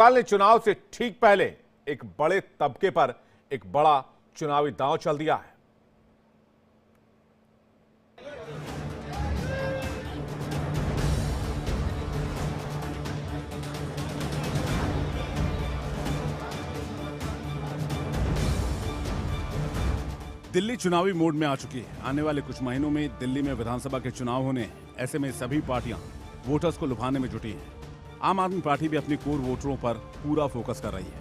केजरीवाल ने चुनाव से ठीक पहले एक बड़े तबके पर एक बड़ा चुनावी दांव चल दिया है। दिल्ली चुनावी मोड में आ चुकी है। आने वाले कुछ महीनों में दिल्ली में विधानसभा के चुनाव होने हैं। ऐसे में सभी पार्टियां वोटर्स को लुभाने में जुटी हैं। आम आदमी पार्टी भी अपनी कोर वोटरों पर पूरा फोकस कर रही है।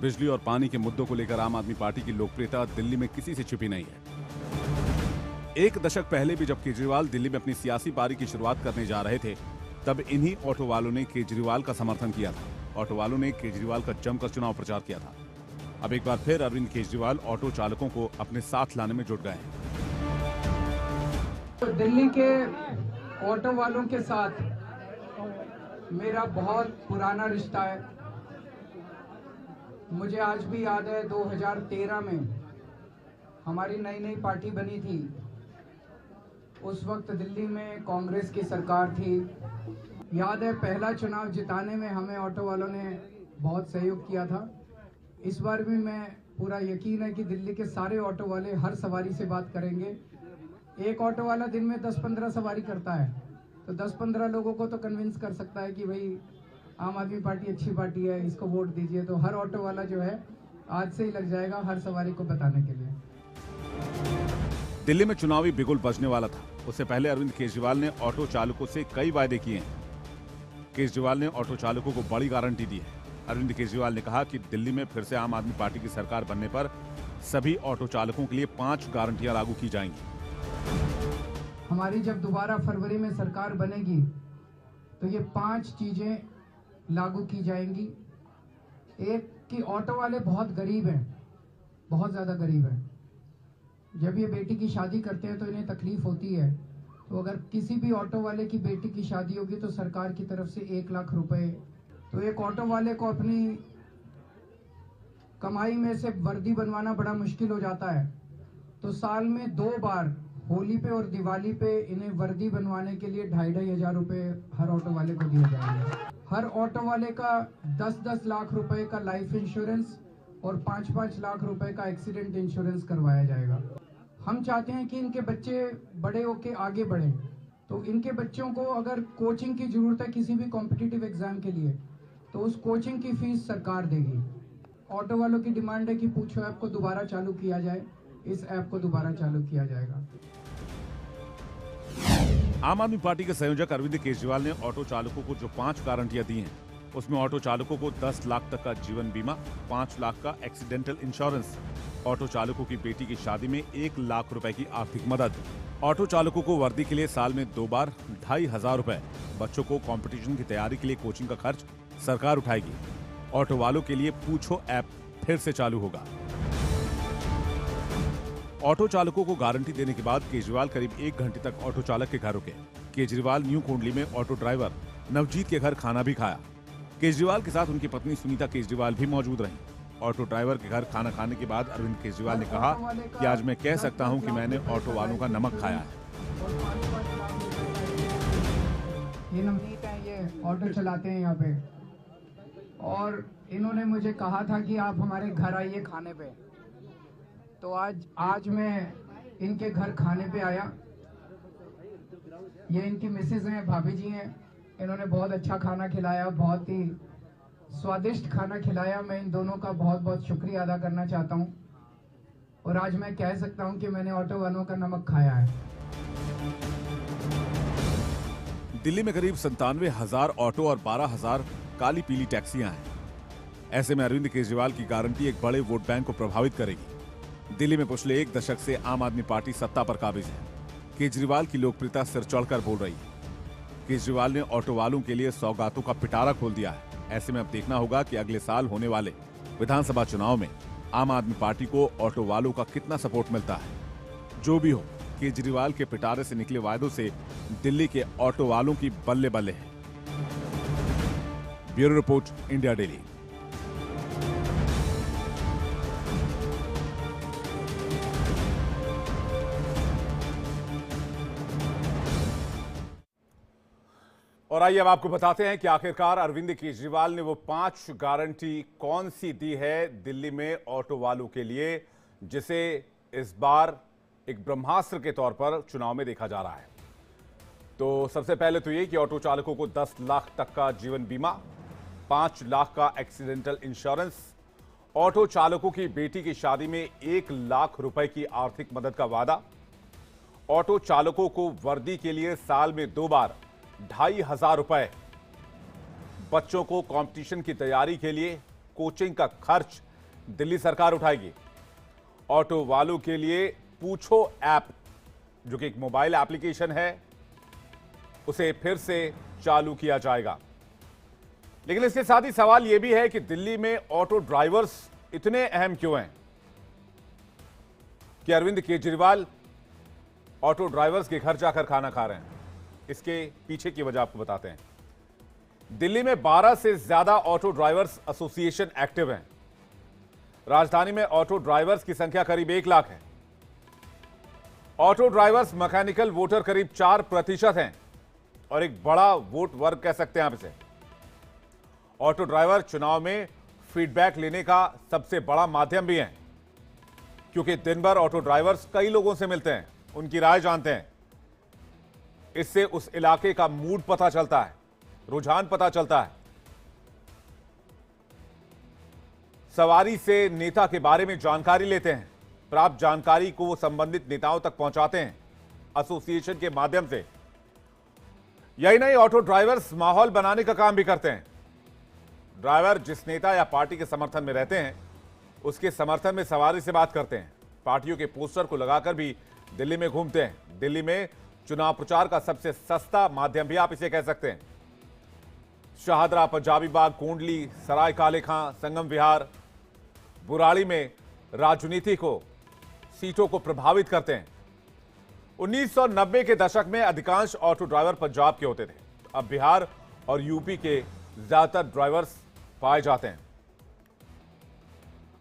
बिजली और पानी के मुद्दों को लेकर आम आदमी पार्टी की लोकप्रियता दिल्ली में किसी से छिपी नहीं है। एक दशक पहले भी जब केजरीवाल दिल्ली में अपनी सियासी पारी की शुरुआत करने जा रहे थे, तब इन्हीं ऑटो वालों ने केजरीवाल का समर्थन किया था। ऑटो वालों ने केजरीवाल का जमकर चुनाव प्रचार किया था। अब एक बार फिर अरविंद केजरीवाल ऑटो चालकों को अपने साथ लाने में जुट गए हैं। तो दिल्ली के ऑटो वालों के साथ मेरा बहुत पुराना रिश्ता है। मुझे आज भी याद है 2013 में हमारी नई नई पार्टी बनी थी। उस वक्त दिल्ली में कांग्रेस की सरकार थी। याद है पहला चुनाव जिताने में हमें ऑटो वालों ने बहुत सहयोग किया था। इस बार भी मैं पूरा यकीन है कि दिल्ली के सारे ऑटो वाले हर सवारी से बात करेंगे। एक ऑटो वाला दिन में 10-15 सवारी करता है, तो 10-15 लोगों को तो कन्विंस कर सकता है कि भाई आम आदमी पार्टी अच्छी पार्टी है, इसको वोट दीजिए। तो हर ऑटो वाला जो है आज से ही लग जाएगा हर सवारी को बताने के लिए। दिल्ली में चुनावी बिगुल बजने वाला था। उससे पहले अरविंद केजरीवाल ने ऑटो चालकों से कई वायदे किए हैं। केजरीवाल ने ऑटो चालकों को बड़ी गारंटी दी है। अरविंद केजरीवाल ने कहा कि दिल्ली में फिर से आम आदमी पार्टी की सरकार बनने पर सभी ऑटो चालकों के लिए 5 गारंटियां लागू की जाएंगी। हमारी जब दोबारा फरवरी में सरकार बनेगी तो ये 5 चीजें लागू की जाएंगी। एक कि ऑटो वाले बहुत गरीब हैं, बहुत ज्यादा गरीब हैं। जब ये बेटी की शादी करते हैं तो इन्हें तकलीफ होती है। तो अगर किसी भी ऑटो वाले की बेटी की शादी होगी तो सरकार की तरफ से 1 लाख रुपए। तो एक ऑटो वाले को अपनी कमाई में से वर्दी बनवाना बड़ा मुश्किल हो जाता है, तो साल में 2 बार होली पे और दिवाली पे इन्हें वर्दी बनवाने के लिए 2,500 रुपए हर ऑटो वाले को दिए जाएंगे। हर ऑटो वाले का 10-10 लाख रुपए का लाइफ इंश्योरेंस और 5-5 लाख रुपए का एक्सीडेंट इंश्योरेंस करवाया जाएगा। हम चाहते हैं कि इनके बच्चे बड़े होके आगे बढ़ें, तो इनके बच्चों को अगर कोचिंग की जरूरत है किसी भी कॉम्पिटिटिव एग्जाम के लिए, तो उस कोचिंग की फीस सरकार देगी। ऑटो वालों की डिमांड है कि पूछो ऐप को दोबारा चालू किया जाए। इस ऐप को दोबारा चालू किया जाएगा। आम आदमी पार्टी के संयोजक अरविंद केजरीवाल ने ऑटो चालकों को जो 5 गारंटियां दी हैं, उसमें ऑटो चालकों को 10 लाख तक का जीवन बीमा, 5 लाख का एक्सीडेंटल इंश्योरेंस, ऑटो चालकों की बेटी की शादी में 1 लाख रुपए की आर्थिक मदद, ऑटो चालकों को वर्दी के लिए साल में 2 बार 2,500 रुपए, बच्चों को कंपटीशन की तैयारी के लिए कोचिंग का खर्च सरकार उठाएगी। ऑटो वालों के लिए पूछो ऐप फिर से चालू होगा। ऑटो चालकों को गारंटी देने के बाद केजरीवाल करीब 1 घंटे तक ऑटो चालक के घर रुके। केजरीवाल न्यू कोंडली में ऑटो ड्राइवर नवजीत के घर खाना भी खाया। केजरीवाल के साथ उनकी पत्नी सुनीता केजरीवाल भी मौजूद रहीं। ऑटो ड्राइवर के घर खाना खाने के बाद अरविंद केजरीवाल ने कहा कि आज मैं कह सकता हूं कि मैंने ऑटो वालों का नमक खाया है। ये नवनीत है, ये ऑटो चलाते हैं यहाँ पे, और इन्होंने मुझे कहा था कि आप हमारे घर आइए खाने पे। तो आज मैं इनके घर खाने पे आया। ये इनकी मिसेज हैं, भाभी जी हैं। इन्होंने बहुत अच्छा खाना खिलाया, बहुत ही स्वादिष्ट खाना खिलाया। मैं इन दोनों का बहुत बहुत शुक्रिया अदा करना चाहता हूँ। और आज मैं कह सकता हूँ कि मैंने ऑटो वालों का नमक खाया है। दिल्ली में करीब 97,000 ऑटो और 12,000 काली पीली टैक्सियां हैं। ऐसे में अरविंद केजरीवाल की गारंटी एक बड़े वोट बैंक को प्रभावित करेगी। दिल्ली में पिछले 1 दशक से आम आदमी पार्टी सत्ता पर काबिज है। केजरीवाल की लोकप्रियता सिर चढ़कर बोल रही है। केजरीवाल ने ऑटो वालों के लिए सौगातों का पिटारा खोल दिया है। ऐसे में अब देखना होगा कि अगले साल होने वाले विधानसभा चुनाव में आम आदमी पार्टी को ऑटो वालों का कितना सपोर्ट मिलता है। जो भी हो, केजरीवाल के पिटारे से निकले वायदों से दिल्ली के ऑटो वालों की बल्ले बल्ले है। Bureau report, India daily. और आइए अब आपको बताते हैं कि आखिरकार अरविंद केजरीवाल ने वो 5 गारंटी कौन सी दी है दिल्ली में ऑटो वालों के लिए, जिसे इस बार एक ब्रह्मास्त्र के तौर पर चुनाव में देखा जा रहा है। तो सबसे पहले तो ये कि ऑटो चालकों को 10 लाख तक का जीवन बीमा, 5 लाख का एक्सीडेंटल इंश्योरेंस, ऑटो चालकों की बेटी की शादी में 1 लाख रुपए की आर्थिक मदद का वादा, ऑटो चालकों को वर्दी के लिए साल में 2 बार 2,500 रुपए, बच्चों को कंपटीशन की तैयारी के लिए कोचिंग का खर्च दिल्ली सरकार उठाएगी, ऑटो वालों के लिए पूछो ऐप जो कि एक मोबाइल एप्लीकेशन है उसे फिर से चालू किया जाएगा। लेकिन इसके साथ ही सवाल यह भी है कि दिल्ली में ऑटो ड्राइवर्स इतने अहम क्यों हैं कि अरविंद केजरीवाल ऑटो ड्राइवर्स के घर जाकर खाना खा रहे हैं। इसके पीछे की वजह आपको बताते हैं। दिल्ली में 12 से ज्यादा ऑटो ड्राइवर्स एसोसिएशन एक्टिव हैं। राजधानी में ऑटो ड्राइवर्स की संख्या करीब 1 लाख है। ऑटो ड्राइवर्स मैकेनिकल वोटर करीब 4% हैं और एक बड़ा वोट वर्ग कह सकते हैं आप इसे। ऑटो ड्राइवर चुनाव में फीडबैक लेने का सबसे बड़ा माध्यम भी हैं, क्योंकि दिन भर ऑटो ड्राइवर्स कई लोगों से मिलते हैं, उनकी राय जानते हैं। इससे उस इलाके का मूड पता चलता है, रुझान पता चलता है। सवारी से नेता के बारे में जानकारी लेते हैं, प्राप्त जानकारी को वो संबंधित नेताओं तक पहुंचाते हैं एसोसिएशन के माध्यम से। यही नहीं, ऑटो ड्राइवर्स माहौल बनाने का काम भी करते हैं। ड्राइवर जिस नेता या पार्टी के समर्थन में रहते हैं उसके समर्थन में सवारी से बात करते हैं, पार्टियों के पोस्टर को लगाकर भी दिल्ली में घूमते हैं। दिल्ली में चुनाव प्रचार का सबसे सस्ता माध्यम भी आप इसे कह सकते हैं। शाहदरा, पंजाबी बाग, कोंडली, सराय काले खां, संगम विहार, बुराड़ी में राजनीति को, सीटों को प्रभावित करते हैं। 1990 के दशक में अधिकांश ऑटो ड्राइवर पंजाब के होते थे। अब बिहार और यूपी के ज्यादातर ड्राइवर्स पाए जाते हैं।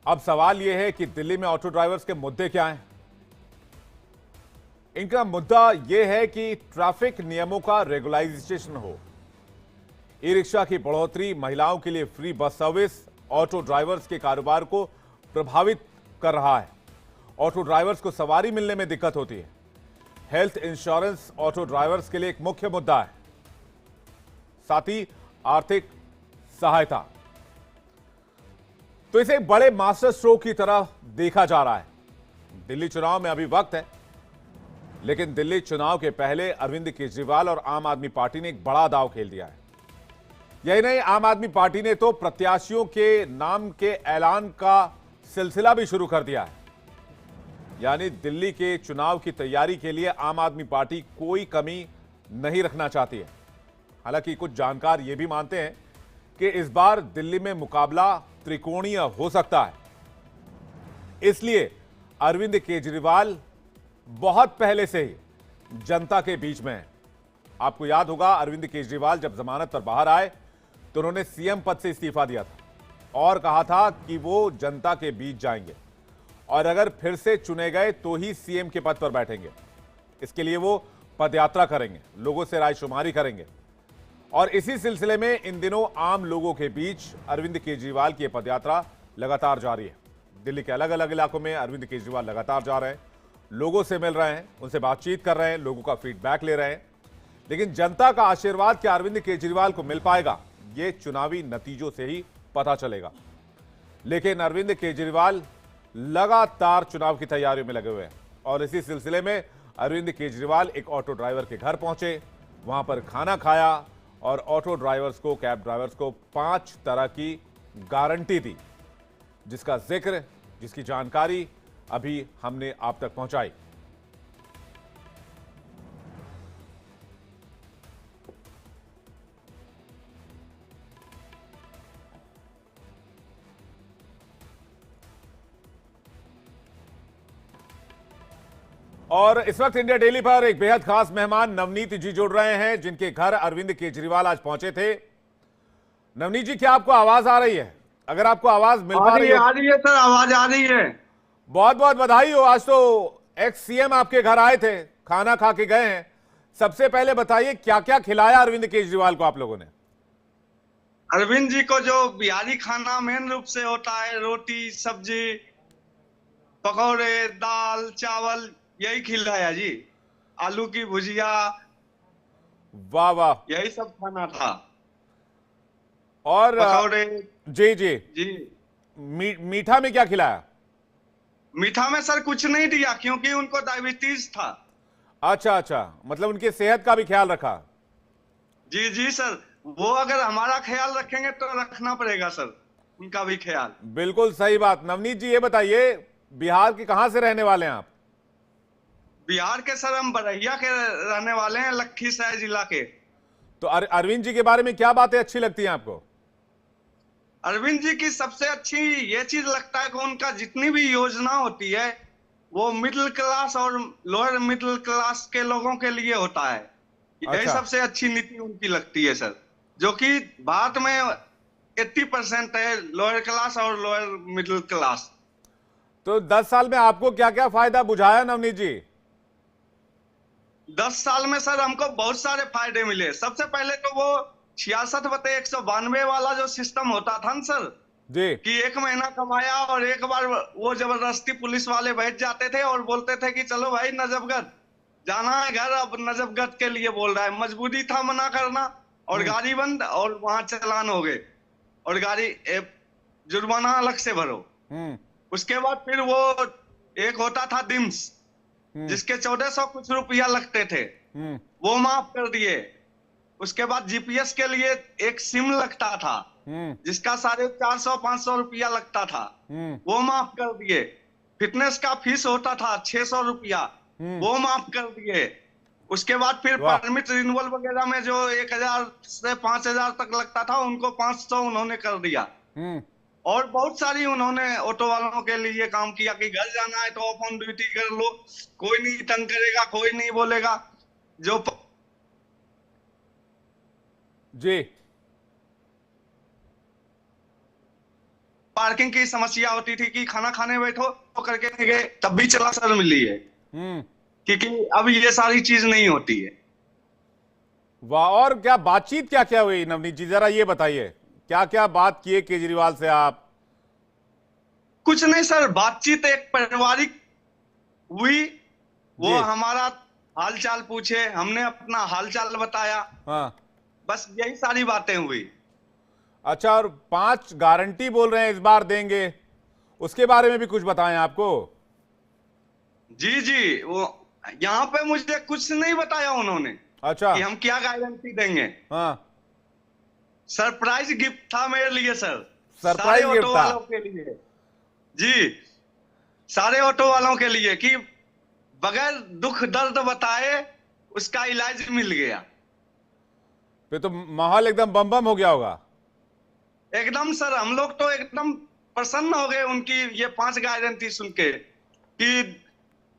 अब सवाल यह है कि दिल्ली में ऑटो ड्राइवर्स के मुद्दे क्या हैं। इनका मुद्दा यह है कि ट्रैफिक नियमों का रेगुलाइजेशन हो, ई रिक्शा की बढ़ोतरी, महिलाओं के लिए free bus service auto drivers के कारोबार को प्रभावित कर रहा है। ऑटो ड्राइवर्स को सवारी मिलने में दिक्कत होती है। हेल्थ इंश्योरेंस ऑटो ड्राइवर्स के लिए एक मुख्य मुद्दा है, साथ ही आर्थिक सहायता। तो इसे एक बड़े मास्टर स्ट्रोक की तरह देखा जा रहा है। दिल्ली चुनाव में अभी वक्त है, लेकिन दिल्ली चुनाव के पहले अरविंद केजरीवाल और आम आदमी पार्टी ने एक बड़ा दांव खेल दिया है। यही नहीं, आम आदमी पार्टी ने तो प्रत्याशियों के नाम के ऐलान का सिलसिला भी शुरू कर दिया है। यानी दिल्ली के चुनाव की तैयारी के लिए आम आदमी पार्टी कोई कमी नहीं रखना चाहती है। हालांकि कुछ जानकार यह भी मानते हैं कि इस बार दिल्ली में मुकाबला त्रिकोणीय हो सकता है। इसलिए अरविंद केजरीवाल बहुत पहले से ही जनता के बीच में है। आपको याद होगा, अरविंद केजरीवाल जब जमानत पर बाहर आए तो उन्होंने सीएम पद से इस्तीफा दिया था और कहा था कि वो जनता के बीच जाएंगे और अगर फिर से चुने गए तो ही सीएम के पद पर बैठेंगे। इसके लिए वो पदयात्रा करेंगे, लोगों से रायशुमारी करेंगे। और इसी सिलसिले में इन दिनों आम लोगों के बीच अरविंद केजरीवाल की पदयात्रा लगातार जारी है। दिल्ली के अलग अलग इलाकों में अरविंद केजरीवाल लगातार जा रहे हैं, लोगों से मिल रहे हैं, उनसे बातचीत कर रहे हैं, लोगों का फीडबैक ले रहे हैं। लेकिन जनता का आशीर्वाद क्या अरविंद केजरीवाल को मिल पाएगा, ये चुनावी नतीजों से ही पता चलेगा। लेकिन अरविंद केजरीवाल लगातार चुनाव की तैयारियों में लगे हुए हैं और इसी सिलसिले में अरविंद केजरीवाल एक ऑटो ड्राइवर के घर पहुंचे, वहां पर खाना खाया और ऑटो ड्राइवर्स को, कैब ड्राइवर्स को 5 तरह की गारंटी दी, जिसका जिक्र, जिसकी जानकारी अभी हमने आप तक पहुंचाई। और इस वक्त इंडिया डेली पर एक बेहद खास मेहमान नवनीत जी जुड़ रहे हैं, जिनके घर अरविंद केजरीवाल आज पहुंचे थे। नवनीत जी, क्या आपको आवाज आ रही है? अगर आपको आवाज मिल पा रही है? आ रही है सर, आवाज आ रही है। बहुत बहुत बधाई हो। आज तो एक्स सीएम आपके घर आए थे, खाना खा के गए हैं। सबसे पहले बताइए क्या क्या खिलाया अरविंद केजरीवाल को आप लोगों ने? अरविंद जी को जो बिहारी खाना मेन रूप से होता है, रोटी सब्जी पकौड़े दाल चावल, यही खिलाया जी। आलू की भुजिया, वाह वाह। यही सब खाना था। और पकौड़े। जी जी। जी। मीठा में क्या खिलाया? मीठा में सर कुछ नहीं दिया क्योंकि उनको डायबिटीज था। अच्छा अच्छा, मतलब उनकी सेहत का भी ख्याल रखा। जी जी सर, वो अगर हमारा ख्याल रखेंगे तो रखना पड़ेगा सर उनका भी ख्याल। बिल्कुल सही बात। नवनीत जी ये बताइए, बिहार के कहां से रहने वाले हैं आप? बिहार के सर हम बरैया के रहने वाले हैं, लखीसराय जिला के। तो अरविंद जी के बारे में क्या बातें अच्छी लगती हैं आपको? अरविंद जी की सबसे अच्छी ये चीज लगता है कि उनका जितनी भी योजना होती है वो मिडिल क्लास और लोअर मिडिल क्लास के लोगों के लिए होता है। यही अच्छा। सबसे अच्छी नीति उनकी लगती है सर, जो कि भारत में 80% है लोअर क्लास और लोअर मिडिल क्लास। तो 10 साल में आपको क्या क्या फायदा बुझाया नवनीत जी? 10 साल में सर हमको बहुत सारे फायदे मिले। सबसे पहले तो वो 66/192 वाला जो सिस्टम होता था ना सर, जी कि एक महीना कमाया और एक बार वो जबरदस्ती पुलिस वाले बैठ जाते थे और बोलते थे कि चलो भाई नजफगढ़ जाना है घर। अब नजफगढ़ के लिए बोल रहा है, मजबूरी था मना करना, और गाड़ी बंद और वहां चालान हो गए और गाड़ी जुर्माना अलग से भरो। हम्म उसके बाद फिर वो एक होता था डिम्स, जिसके 1400 कुछ रुपया लगते थे, हम्म वो माफ कर दिए। उसके बाद जीपीएस के लिए एक सिम लगता था हम्म जिसका 450-500 रुपया लगता था, हम्म वो माफ कर दिए। फिटनेस का फीस होता था 600 रुपया, वो माफ कर दिए। उसके बाद फिर वाह। परमिट रिन्यूअल वगैरह में जो 1000 से 5000 तक लगता था उनको 500 उन्होंने कर दिया। हम्म और बहुत सारी उन्होंने ऑटो वालों के लिए काम किया कि घर जाना है तो ऑफ ऑन ड्यूटी कर लो, कोई नहीं तंग करेगा, कोई नहीं बोलेगा। जो जी पार्किंग की समस्या होती थी कि खाना खाने बैठो तो करके नहीं गए तब भी चला सर मिली है, हम्म क्योंकि अब ये सारी चीज नहीं होती है। वाह। और क्या बातचीत क्या क्या हुई नवनीत जी, जरा ये बताइए क्या क्या बात किए केजरीवाल से आप? कुछ नहीं सर, बातचीत एक पारिवारिक हुई। वो जी हमारा हालचाल पूछे, हमने अपना हालचाल बताया, हाँ। बस यही सारी बातें हुई। अच्छा, और 5 गारंटी बोल रहे हैं इस बार देंगे, उसके बारे में भी कुछ बताएं आपको। जी जी, वो यहाँ पे मुझे कुछ नहीं बताया उन्होंने अच्छा। कि हम क्या गारंटी देंगे। हाँ। सरप्राइज गिफ्ट था मेरे लिए सर, सारे सरप्राइज गिफ्ट ऑटो था? वालों के लिए। जी, सारे ऑटो वालों के लिए कि बगैर दुख दर्द बताए उसका इलाज मिल गया। फिर तो माहौल एकदम बम बम हो गया होगा। एकदम सर, हम लोग तो एकदम प्रसन्न हो गए उनकी ये 5 गारंटी सुन के कि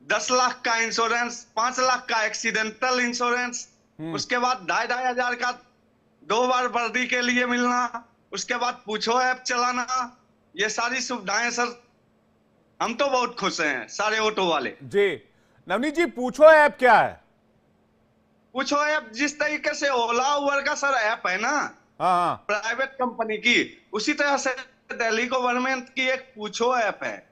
10 लाख का इंश्योरेंस, 5 लाख का एक्सीडेंटल इंश्योरेंस, उसके बाद 2,500 हजार का 2 बार वर्दी के लिए मिलना, उसके बाद पूछो ऐप चलाना, ये सारी सुविधाएं सर। हम तो बहुत खुश हैं सारे ऑटो वाले। जी नवनीत जी, पूछो ऐप क्या है? पूछो ऐप जिस तरीके से ओला उबर का सर ऐप है ना, हाँ हाँ। प्राइवेट कंपनी की, उसी तरह से दिल्ली गवर्नमेंट की एक पूछो ऐप है।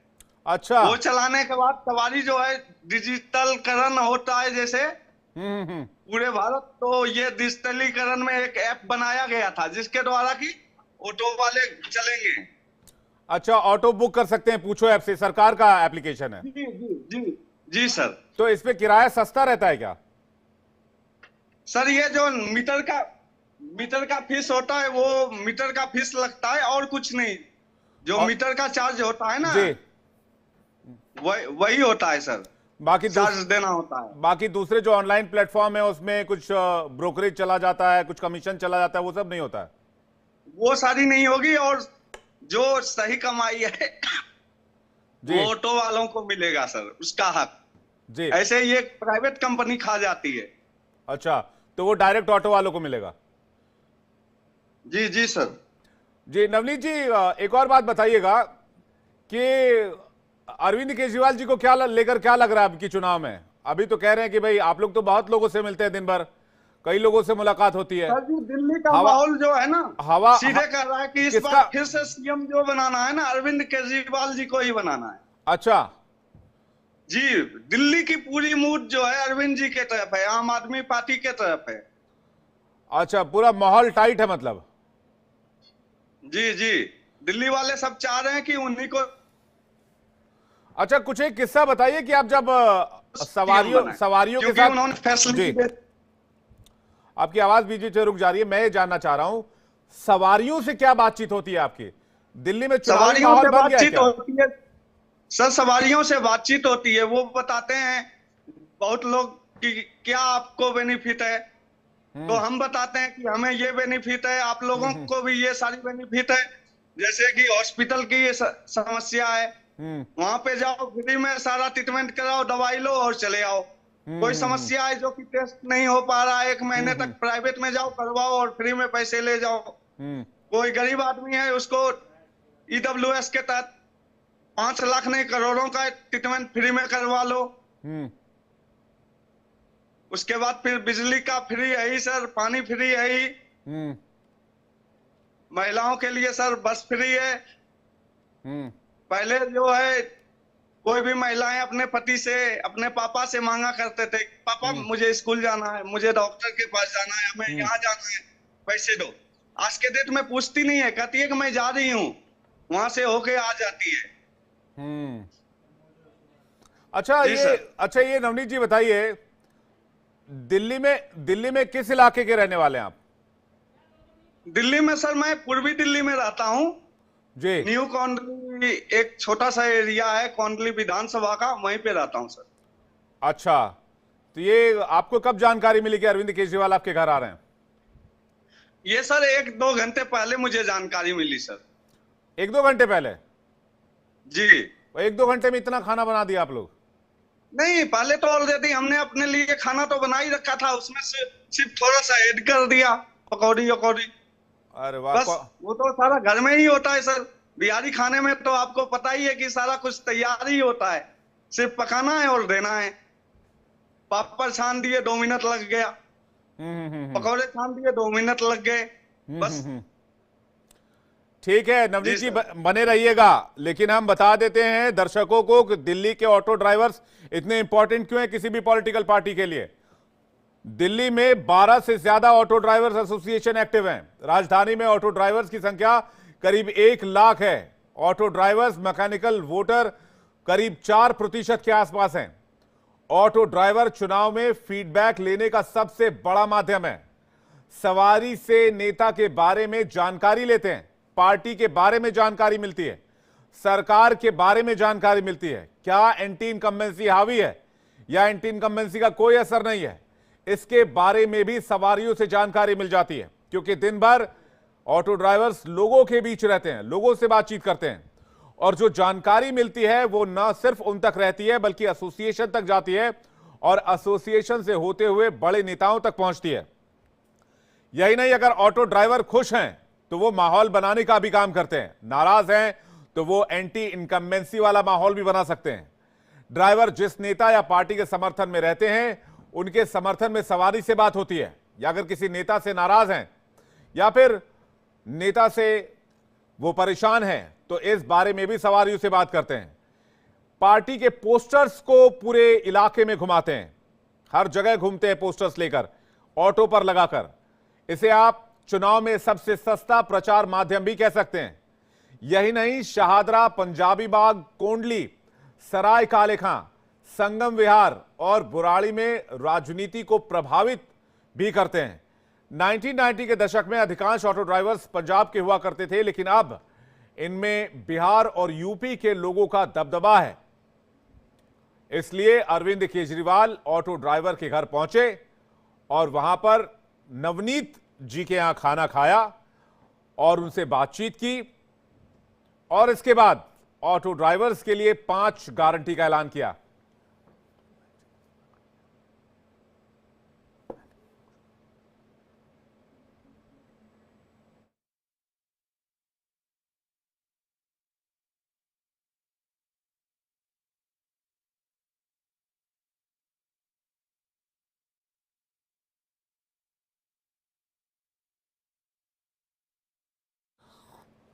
अच्छा। वो चलाने के बाद सवारी जो है डिजिटलकरण होता है जैसे पूरे भारत, तो ये डिजिटलीकरण में एक ऐप बनाया गया था जिसके द्वारा कि ऑटो वाले चलेंगे। अच्छा, ऑटो बुक कर सकते हैं पूछो ऐप से, सरकार का एप्लीकेशन है। जी जी जी जी सर। तो इस पे किराया सस्ता रहता है क्या? सर ये जो मीटर का फीस होता है वो मीटर का फीस लगता है और कुछ नहीं। जो मीटर का चार्ज होता है ना, जी, वही होता है सर, बाकी चार्ज देना होता है। बाकी दूसरे जो ऑनलाइन प्लेटफॉर्म है उसमें कुछ ब्रोकरेज चला जाता है, कुछ कमीशन चला जाता है, वो सब नहीं होता है? वो सारी नहीं होगी, और जो सही कमाई है जी वो ऑटो वालों को मिलेगा सर, उसका हक। जी। ऐसे ये प्राइवेट कंपनी खा जाती है। अच्छा, तो वो डायरेक्ट ऑटो वालों को मिलेगा? जी जी सर। जी नवनीत जी, एक और बात बताइएगा कि अरविंद केजरीवाल जी को क्या लेकर क्या लग रहा है आपकी चुनाव में? अभी तो कह रहे हैं कि भाई आप लोग तो बहुत लोगों से मिलते हैं दिन भर, कई लोगों से मुलाकात होती है। सर जी, दिल्ली का हवा माहौल जो है ना, हवा सीधे कह रहा है कि इस किसका? बार फिर से सीएम जो बनाना है ना, अरविंद केजरीवाल जी को ही बनाना है। अच्छा। जी, दिल्ली की पूरी मूड जो है अरविंद जी के तरफ है, आम आदमी पार्टी के तरफ है। अच्छा, पूरा माहौल टाइट है मतलब। जी जी, दिल्ली वाले सब चाह रहे हैं कि उन्हीं को अच्छा, कुछ एक किस्सा बताइए कि आप जब सीएम सवारियों बनाए, सवारियों के क्योंकि साथ। उन्होंने जी, फैसिलिटी। आपकी आवाज बीच से रुक जा रही है। मैं ये जानना चाह रहा हूं, सवारियों से क्या बातचीत होती है आपकी? दिल्ली में चुनावी सवारियों माहौल से बन गया है बातचीत क्या? होती है सर, सवारियों से बातचीत होती है। वो बताते हैं बहुत लोग कि क्या आपको बेनिफिट है, तो हम बताते हैं कि हमें ये बेनिफिट है, आप लोगों को भी ये सारी बेनिफिट है। जैसे कि हॉस्पिटल की ये समस्या है, हम्म वहां पे जाओ, फ्री में सारा ट्रीटमेंट कराओ, दवाई लो और चले आओ। कोई समस्या है जो कि टेस्ट नहीं हो पा रहा है, 1 महीने तक प्राइवेट में जाओ, करवाओ और फ्री में पैसे ले जाओ। हम्म कोई गरीब आदमी है, उसको ईडब्ल्यूएस के तहत 5 लाख नहीं, करोड़ों का ट्रीटमेंट फ्री में करवा लो। हम्म उसके बाद फिर बिजली का फ्री है ही सर, पानी फ्री है ही, हम्म महिलाओं के लिए सर बस फ्री है। हम्म पहले जो है कोई भी महिलाएं अपने पति से, अपने पापा से मांगा करते थे, पापा मुझे स्कूल जाना है, मुझे डॉक्टर के पास जाना है, हमें यहाँ जाना है, पैसे दो। आज के डेट में पूछती नहीं है, कहती है कि मैं जा रही हूँ, वहां से होके आ जाती है। हम्म अच्छा जी ये सर। अच्छा ये नवनीत जी बताइए, दिल्ली में किस इलाके के रहने वाले हैं आप? दिल्ली में सर मैं पूर्वी दिल्ली में रहता हूँ। जी। न्यू कौंडली एक छोटा सा एरिया है, कौंडली विधानसभा का, वहीं पे रहता हूँ सर। अच्छा, तो ये आपको कब जानकारी मिली कि अरविंद केजरीवाल आपके घर आ रहे हैं? ये सर 1-2 घंटे पहले मुझे जानकारी मिली सर। 1-2 घंटे पहले? जी। और 1-2 घंटे में इतना खाना बना दिया आप लोग? नहीं, पहले तो ऑलरेडी हमने अपने लिए खाना तो बना ही रखा था, उसमें से सिर्फ थोड़ा सा ऐड कर दिया, पकौड़ी वकौड़ी। अरे वाह। बस वो तो सारा घर में ही होता है सर। बिहारी खाने में तो आपको पता ही है कि सारा कुछ तैयार ही होता है, सिर्फ पकाना है और देना है। पापड़ छान दिए, 2 मिनट लग गया। हम्म पकौड़े छान दिए, 2 मिनट लग गए। बस। ठीक है जी नवनीत जी, सर। बने रहिएगा। लेकिन हम बता देते हैं दर्शकों को कि दिल्ली के ऑटो ड्राइवर्स इतने इंपॉर्टेंट क्यों हैं किसी भी पॉलिटिकल पार्टी के लिए। दिल्ली में 12 से ज्यादा ऑटो ड्राइवर्स एसोसिएशन एक्टिव हैं। राजधानी में ऑटो ड्राइवर्स की संख्या करीब 1 लाख है। ऑटो ड्राइवर्स मैकेनिकल वोटर करीब 4% के आसपास हैं। ऑटो ड्राइवर चुनाव में फीडबैक लेने का सबसे बड़ा माध्यम है। सवारी से नेता के बारे में जानकारी लेते हैं, पार्टी के बारे में जानकारी मिलती है, सरकार के बारे में जानकारी मिलती है, क्या एंटी इनकम्बेंसी हावी है या एंटी इनकम्बेंसी का कोई असर नहीं है, इसके बारे में भी सवारियों से जानकारी मिल जाती है। क्योंकि दिन भर ऑटो ड्राइवर्स लोगों के बीच रहते हैं, लोगों से बातचीत करते हैं, और जो जानकारी मिलती है वो न सिर्फ उन तक रहती है बल्कि एसोसिएशन तक जाती है और एसोसिएशन से होते हुए बड़े नेताओं तक पहुंचती है। यही नहीं, अगर ऑटो ड्राइवर खुश हैं तो वो माहौल बनाने का भी काम करते हैं, नाराज हैं तो वो एंटी इनकम्बेंसी वाला माहौल भी बना सकते हैं। ड्राइवर जिस नेता या पार्टी के समर्थन में रहते हैं उनके समर्थन में सवारी से बात होती है, या अगर किसी नेता से नाराज हैं या फिर नेता से वो परेशान हैं तो इस बारे में भी सवारियों से बात करते हैं। पार्टी के पोस्टर्स को पूरे इलाके में घुमाते हैं, हर जगह घूमते हैं पोस्टर्स लेकर, ऑटो पर लगाकर। इसे आप चुनाव में सबसे सस्ता प्रचार माध्यम भी कह सकते हैं। यही नहीं, शाहदरा, पंजाबी बाग, कोंडली, सराय काले खां, संगम विहार और बुराड़ी में राजनीति को प्रभावित भी करते हैं। 1990 के दशक में अधिकांश ऑटो ड्राइवर्स पंजाब के हुआ करते थे, लेकिन अब इनमें बिहार और यूपी के लोगों का दबदबा है। इसलिए अरविंद केजरीवाल ऑटो ड्राइवर के घर पहुंचे और वहां पर नवनीत जी के यहां खाना खाया और उनसे बातचीत की, और इसके बाद ऑटो ड्राइवर्स के लिए 5 गारंटी का ऐलान किया।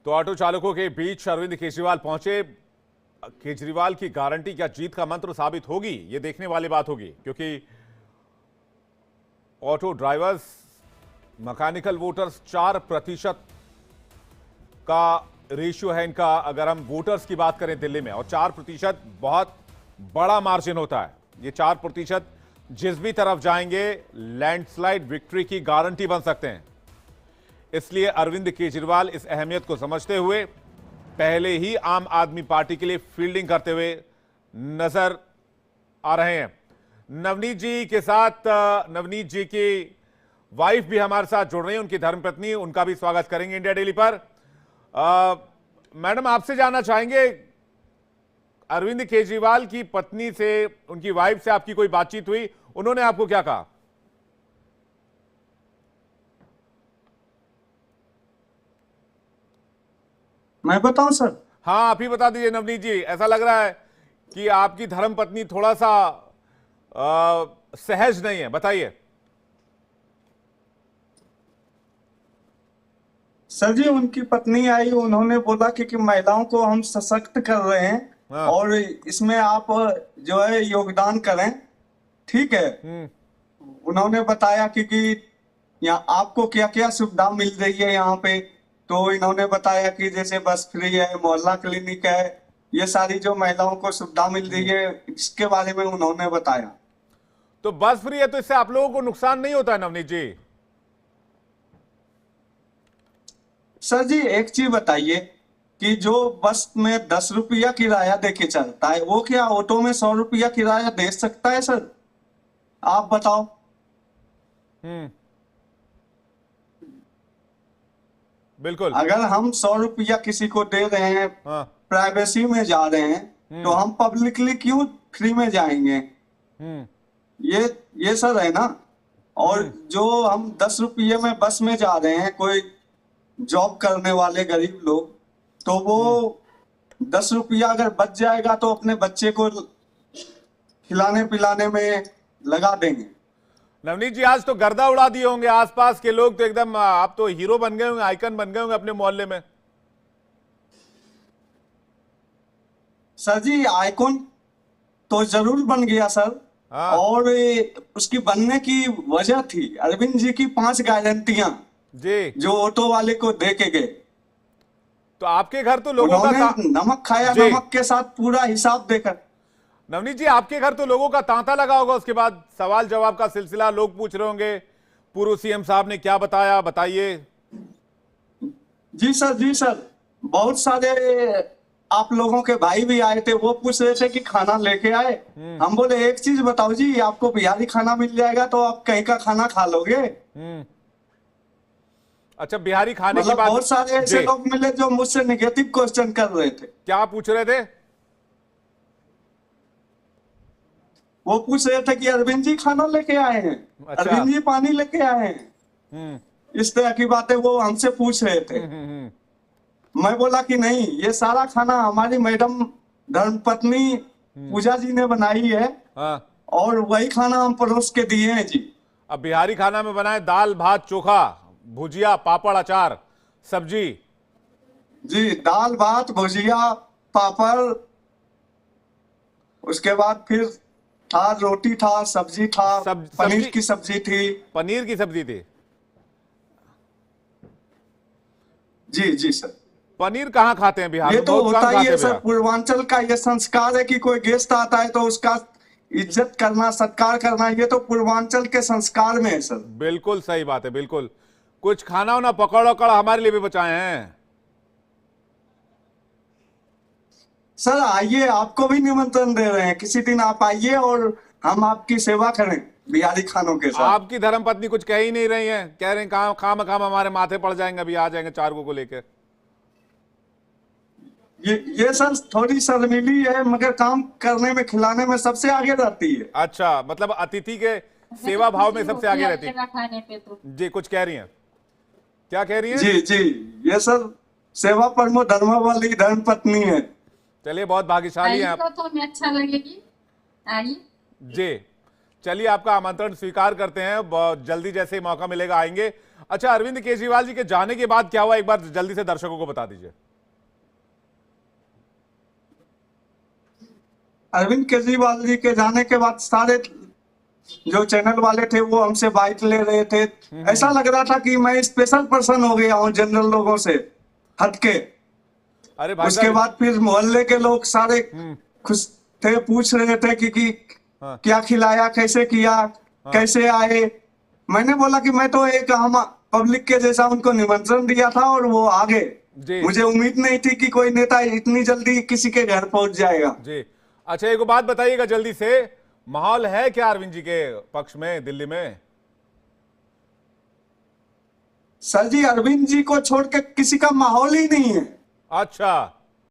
तो ऑटो चालकों के बीच अरविंद केजरीवाल पहुंचे। केजरीवाल की गारंटी क्या जीत का मंत्र साबित होगी, ये देखने वाली बात होगी, क्योंकि ऑटो ड्राइवर्स, मैकेनिकल वोटर्स 4% का रेशियो है इनका, अगर हम वोटर्स की बात करें दिल्ली में, और 4% बहुत बड़ा मार्जिन होता है। ये 4% जिस भी तरफ जाएंगे लैंडस्लाइड विक्ट्री की गारंटी बन सकते हैं। इसलिए अरविंद केजरीवाल इस अहमियत को समझते हुए पहले ही आम आदमी पार्टी के लिए फील्डिंग करते हुए नजर आ रहे हैं। नवनीत जी के साथ, नवनीत जी की वाइफ भी हमारे साथ जुड़ रही हैं, उनकी धर्मपत्नी, उनका भी स्वागत करेंगे इंडिया डेली पर। मैडम, आपसे जानना चाहेंगे, अरविंद केजरीवाल की पत्नी से, उनकी वाइफ से आपकी कोई बातचीत हुई? उन्होंने आपको क्या कहा? मैं बताऊं सर? हाँ, आप ही बता दीजिए नवनीत जी। ऐसा लग रहा है कि आपकी धर्मपत्नी थोड़ा सा सहज नहीं है, बताइए। सर जी, उनकी पत्नी आई, उन्होंने बोला कि महिलाओं को हम सशक्त कर रहे हैं, हाँ। और इसमें आप जो है योगदान करें, ठीक है। उन्होंने बताया कि यहाँ आपको क्या क्या सुविधा मिल रही है यहाँ पे, तो इन्होंने बताया कि जैसे बस फ्री है, मोहल्ला क्लिनिक है, ये सारी जो महिलाओं को सुविधा मिल रही है, इसके बारे में उन्होंने बताया। तो बस फ्री है तो इससे आप लोगों को नुकसान नहीं होता है नवनीत जी? सर जी, एक चीज बताइए कि जो बस में 10 रुपया किराया देके चलता है, वो क्या ऑटो में 100 रुपया किराया दे सकता है सर? आप बताओ। बिल्कुल। अगर हम 100 रुपया किसी को दे रहे हैं, हाँ। प्राइवेसी में जा रहे हैं, तो हम पब्लिकली क्यों फ्री में जाएंगे? ये सर है ना। और जो हम 10 रुपये में बस में जा रहे हैं, कोई जॉब करने वाले गरीब लोग, तो वो 10 रुपया अगर बच जाएगा तो अपने बच्चे को खिलाने पिलाने में लगा देंगे। नवनीत जी, आज तो गर्दा उड़ा दिए होंगे आसपास के लोग, तो एकदम आप तो हीरो बन गए होंगे, आइकन बन गए होंगे अपने मोहल्ले में। सर जी, आइकॉन तो जरूर बन गया सर। हाँ। और उसकी बनने की वजह थी अरविंद जी की 5 गारंटियां जी, जो ऑटो वाले को दे के गए। तो आपके घर तो लोगों का उन्होंने नमक खाया, जी। नमक के साथ पूरा हिसाब देकर। नवनीत जी, आपके घर तो लोगों का तांता लगा होगा, उसके बाद सवाल जवाब का सिलसिला, लोग पूछ रहे होंगे पूर्व सीएम साहब ने क्या बताया, बताइए। जी सर, जी सर, बहुत सारे आप लोगों के भाई भी आए थे, वो पूछ रहे थे कि खाना लेके आए। हम बोले एक चीज बताओ जी, आपको बिहारी खाना मिल जाएगा तो आप कहीं का खाना खा लोगे? अच्छा, बिहारी खाने की मतलब बात। बहुत सारे ऐसे जी। लोग मिले जो मुझसे नेगेटिव क्वेश्चन कर रहे थे। क्या पूछ रहे थे? वो पूछ रहे थे कि अरविंद जी खाना लेके आए हैं, अच्छा। अरविंद जी पानी लेके आए हैं, इस तरह की बातें वो हमसे पूछ रहे थे। मैं बोला कि नहीं, ये सारा खाना हमारी मैडम धर्मपत्नी पूजा जी ने बनाई है, हाँ। और वही खाना हम परोस के दिए हैं जी। अब बिहारी खाना में बनाए दाल भात चोखा, भुजिया, पापड़, अचार, सब्जी। जी, दाल भात भुजिया पापड़, उसके बाद फिर था रोटी, था सब्जी, था पनीर सब्जी- की सब्जी थी। पनीर की सब्जी थी। जी जी सर। पनीर कहाँ खाते हैं बिहार ये में? तो बहुत कम होता ही खाते है हैं सर, बिहार। पूर्वांचल का ये संस्कार है कि कोई गेस्ट आता है तो उसका इज्जत करना, सत्कार करना, ये तो पूर्वांचल के संस्कार में है सर। बिल्कुल सही बात है, बिल्कुल। कुछ खाना वाना पकड़ वकड़ हमारे लिए भी बचाए हैं। सर आइए, आपको भी निमंत्रण दे रहे हैं, किसी दिन आप आइए और हम आपकी सेवा करें बिहारी खानों के साथ। आपकी धर्मपत्नी कुछ कह ही नहीं रही है, कह रहे हैं काम हमारे माथे पड़ जाएंगे, अभी आ जाएंगे 4 को लेकर। ये सर थोड़ी शर्मीली है, मगर काम करने में, खिलाने में सबसे आगे रहती है। अच्छा, मतलब अतिथि के सेवा भाव में सबसे आगे रहती है। खाने पे तो जी, कुछ कह रही हैं? क्या कह रही हैं? जी जी, ये सर सेवा परमो धर्म वाली धर्म पत्नी है। चलिए, बहुत भाग्यशाली हैं आप। तो हमें अच्छा लगेगी। आइए जी, चलिए, आपका आमंत्रण स्वीकार करते हैं, बहुत जल्दी जैसे ही मौका मिलेगा आएंगे। अच्छा, अरविंद केजरीवाल जी के जाने के बाद क्या हुआ, एक बार जल्दी से दर्शकों को बता दीजिए। अरविंद केजरीवाल जी के जाने के बाद सारे जो चैनल वाले थे वो हमसे बाइट ले रहे थे। ऐसा लग रहा था कि मैं स्पेशल पर्सन हो गया हूँ जनरल लोगों से हटके। अरे भाई उसके बाद फिर मोहल्ले के लोग सारे खुश थे, पूछ रहे थे कि हाँ। क्या खिलाया, कैसे किया, कैसे आए। मैंने बोला कि मैं तो एक आम पब्लिक के जैसा उनको निमंत्रण दिया था और वो आ जी। गए। मुझे उम्मीद नहीं थी कि कोई नेता इतनी जल्दी किसी के घर पहुंच जाएगा। जी। अच्छा, एक बात बताइएगा जल्दी से, माहौल है क्या अरविंद जी के पक्ष में दिल्ली में? सर जी, अरविंद जी को छोड़ के किसी का माहौल ही नहीं है। अच्छा।